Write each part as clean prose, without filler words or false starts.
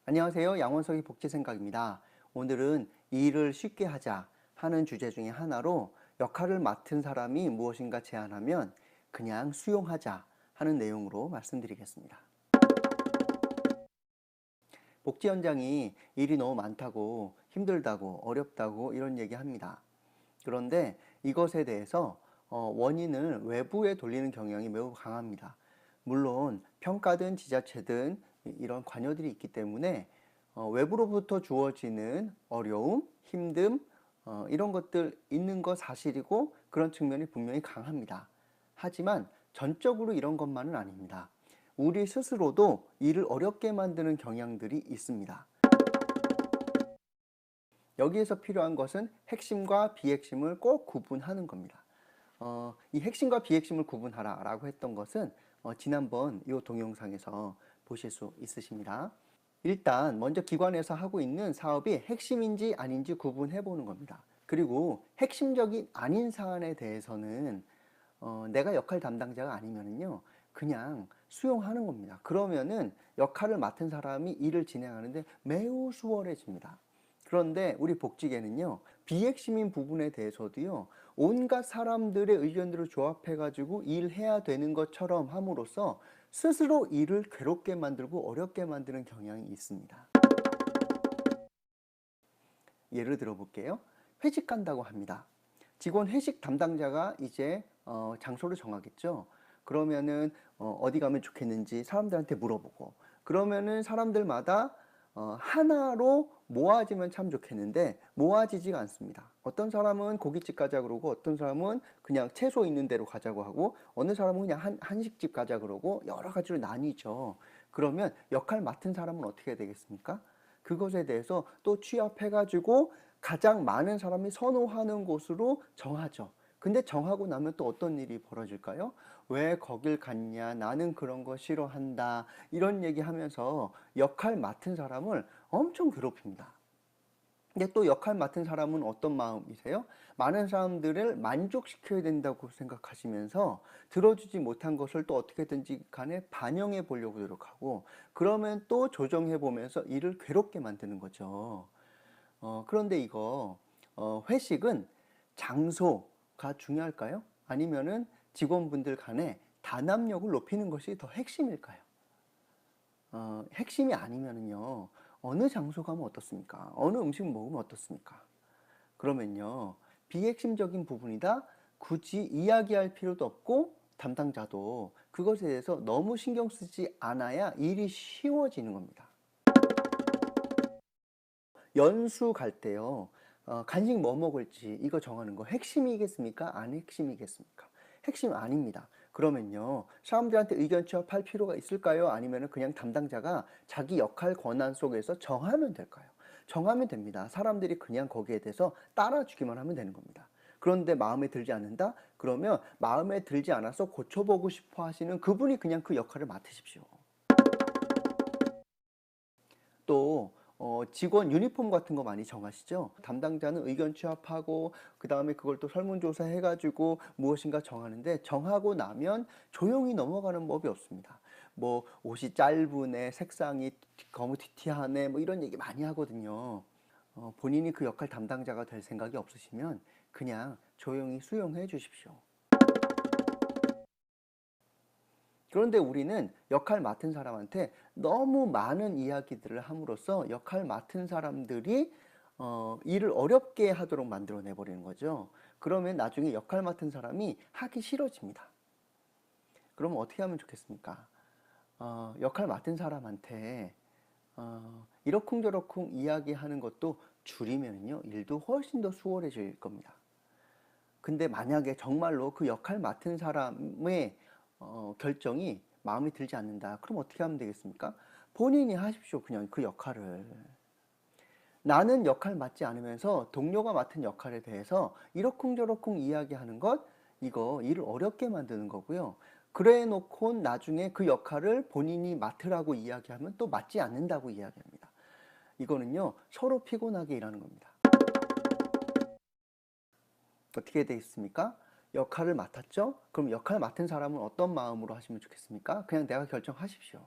안녕하세요. 양원석의 복지생각입니다. 오늘은 일을 쉽게 하자 하는 주제 중에 하나로 역할을 맡은 사람이 무엇인가 제안하면 그냥 수용하자 하는 내용으로 말씀드리겠습니다. 복지 현장이 일이 너무 많다고 힘들다고 어렵다고 이런 얘기합니다. 그런데 이것에 대해서 원인을 외부에 돌리는 경향이 매우 강합니다. 물론 평가든 지자체든 이런 관여들이 있기 때문에 외부로부터 주어지는 어려움, 힘듦 이런 것들 있는 거 사실이고 그런 측면이 분명히 강합니다. 하지만 전적으로 이런 것만은 아닙니다. 우리 스스로도 일을 어렵게 만드는 경향들이 있습니다. 여기에서 필요한 것은 핵심과 비핵심을 꼭 구분하는 겁니다. 이 핵심과 비핵심을 구분하라 라고 했던 것은 지난번 이 동영상에서 보실 수 있으십니다. 일단 먼저 기관에서 하고 있는 사업이 핵심인지 아닌지 구분해 보는 겁니다. 그리고 핵심적인 아닌 사안에 대해서는 내가 역할 담당자가 아니면은요 그냥 수용하는 겁니다. 그러면은 역할을 맡은 사람이 일을 진행하는데 매우 수월해집니다. 그런데 우리 복지계는요 비핵심인 부분에 대해서도요 온갖 사람들의 의견들을 조합해 가지고 일해야 되는 것처럼 함으로써 스스로 일을 괴롭게 만들고 어렵게 만드는 경향이 있습니다. 예를 들어 볼게요. 회식 간다고 합니다. 직원 회식 담당자가 이제 장소를 정하겠죠. 그러면은 어디 가면 좋겠는지 사람들한테 물어보고 그러면은 사람들마다 하나로 모아지면 참 좋겠는데 모아지지가 않습니다. 어떤 사람은 고깃집 가자 그러고 어떤 사람은 그냥 채소 있는 데로 가자고 하고 어느 사람은 그냥 한식집 가자 그러고 여러 가지로 나뉘죠. 그러면 역할 맡은 사람은 어떻게 되겠습니까? 그것에 대해서 또 취합해 가지고 가장 많은 사람이 선호하는 곳으로 정하죠. 근데 정하고 나면 또 어떤 일이 벌어질까요? 왜 거길 갔냐? 나는 그런 거 싫어한다. 이런 얘기하면서 역할 맡은 사람을 엄청 괴롭힙니다. 근데 또 역할 맡은 사람은 어떤 마음이세요? 많은 사람들을 만족시켜야 된다고 생각하시면서 들어주지 못한 것을 또 어떻게든지 간에 반영해 보려고 노력하고 그러면 또 조정해 보면서 일을 괴롭게 만드는 거죠. 그런데 이거 회식은 장소가 중요할까요? 아니면은 직원분들 간에 단합력을 높이는 것이 더 핵심일까요? 핵심이 아니면은요, 어느 장소 가면 어떻습니까? 어느 음식 먹으면 어떻습니까? 그러면요, 비핵심적인 부분이다. 굳이 이야기할 필요도 없고, 담당자도 그것에 대해서 너무 신경 쓰지 않아야 일이 쉬워지는 겁니다. 연수 갈 때요, 간식 뭐 먹을지 이거 정하는 거 핵심이겠습니까? 안 핵심이겠습니까? 핵심 아닙니다. 그러면요, 사람들한테 의견 취합할 필요가 있을까요? 아니면 그냥 담당자가 자기 역할 권한 속에서 정하면 될까요? 정하면 됩니다. 사람들이 그냥 거기에 대해서 따라주기만 하면 되는 겁니다. 그런데 마음에 들지 않는다? 그러면 마음에 들지 않아서 고쳐보고 싶어 하시는 그분이 그냥 그 역할을 맡으십시오. 또 직원 유니폼 같은 거 많이 정하시죠? 담당자는 의견 취합하고 그다음에 그걸 또 설문조사 해 가지고 무엇인가 정하는데 정하고 나면 조용히 넘어가는 법이 없습니다. 뭐 옷이 짧으네, 색상이 거무튀튀하네 뭐 이런 얘기 많이 하거든요. 본인이 그 역할 담당자가 될 생각이 없으시면 그냥 조용히 수용해 주십시오. 그런데 우리는 역할 맡은 사람한테 너무 많은 이야기들을 함으로써 역할 맡은 사람들이 일을 어렵게 하도록 만들어내 버리는 거죠. 그러면 나중에 역할 맡은 사람이 하기 싫어집니다. 그러면 어떻게 하면 좋겠습니까? 역할 맡은 사람한테 이러쿵저러쿵 이야기하는 것도 줄이면요 일도 훨씬 더 수월해질 겁니다. 근데 만약에 정말로 그 역할 맡은 사람의 결정이 마음에 들지 않는다. 그럼 어떻게 하면 되겠습니까? 본인이 하십시오. 그냥 그 역할을. 나는 역할 맡지 않으면서 동료가 맡은 역할에 대해서 이러쿵저러쿵 이야기하는 것, 이거 일을 어렵게 만드는 거고요. 그래 놓고 나중에 그 역할을 본인이 맡으라고 이야기하면 또 맡지 않는다고 이야기합니다. 이거는요, 서로 피곤하게 일하는 겁니다. 어떻게 되어 있습니까? 역할을 맡았죠? 그럼 역할 맡은 사람은 어떤 마음으로 하시면 좋겠습니까? 그냥 내가 결정하십시오.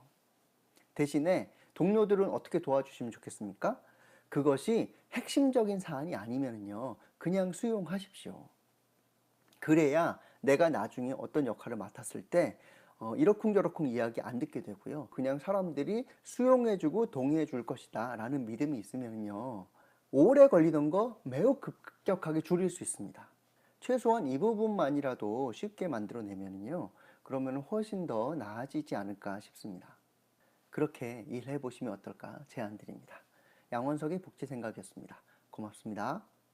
대신에 동료들은 어떻게 도와주시면 좋겠습니까? 그것이 핵심적인 사안이 아니면요, 그냥 수용하십시오. 그래야 내가 나중에 어떤 역할을 맡았을 때 이러쿵저러쿵 이야기 안 듣게 되고요. 그냥 사람들이 수용해주고 동의해줄 것이다 라는 믿음이 있으면요, 오래 걸리던 거 매우 급격하게 줄일 수 있습니다. 최소한 이 부분만이라도 쉽게 만들어내면요, 그러면 훨씬 더 나아지지 않을까 싶습니다. 그렇게 일해 보시면 어떨까 제안 드립니다. 양원석의 복지생각이었습니다. 고맙습니다.